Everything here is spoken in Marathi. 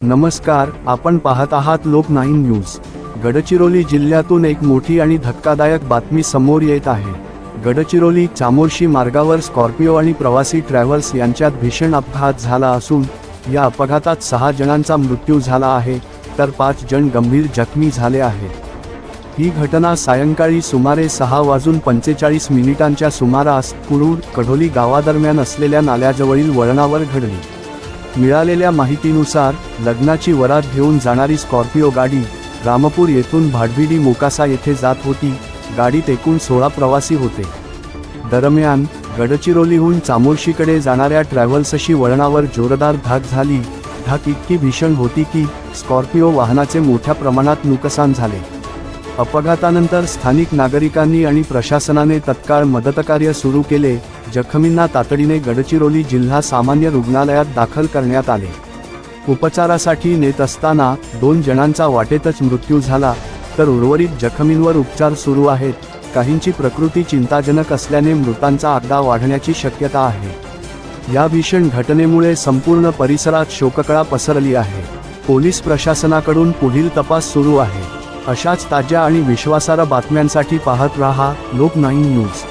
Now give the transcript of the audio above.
नमस्कार, आपण पाहत आहात लोक9 न्यूज। गडचिरोली जिल्ह्यातून एक मोठी आणि धक्कादायक बातमी समोर येत आहे। गडचिरोली चामोर्शी मार्गावर स्कॉर्पिओ आणि प्रवासी ट्रॅव्हल्स यांच्यात भीषण अपघात झाला असून या अपघातात 6 जणांचा मृत्यू झाला आहे तर 5 जण गंभीर जखमी झाले आहेत। ही घटना सायंकाळी सुमारे 6:45 सुमारास कुरूड कढोली गावादरम्यान असलेल्या नाल्याजवळील वळणावर घडली। मिळालेल्या माहितीनुसार लग्नाची वरात घेऊन जाणारी स्कॉर्पिओ गाडी रामपूर येथून भाडभिडी मोकासा येथे जात होती। गाडीत एकूण 16 प्रवासी होते। दरम्यान गडचिरोलीहून चामोर्शीकडे जाणाऱ्या ट्रॅव्हल्सशी वळणावर जोरदार धडक झाली। धडक इतकी भीषण होती की स्कॉर्पिओ वाहनाचे मोठ्या प्रमाणात नुकसान झाले। अपघातानंतर स्थानिक नागरिकांनी आणि प्रशासनाने तत्काळ मदतकार्य सुरू केले। जखमींना तातडीने गडचिरोली जिल्हा सामान्य रुग्णालयात दाखल करण्यात आले। उपचारासाठी नेत असताना 2 जणांचा वाटेतच मृत्यू झाला तर उर्वरित जखमींवर उपचार सुरू आहेत। काहींची प्रकृती चिंताजनक असल्याने मृतांचा आकडा वाढण्याची शक्यता आहे। या भीषण घटनेमुळे संपूर्ण परिसरात शोककळा पसरली आहे। पोलीस प्रशासनाकडून पुढील तपास सुरू आहे। अशाच ताज्या आणि विश्वासार्ह बातम्यांसाठी पाहत रहा लोक9 न्यूज।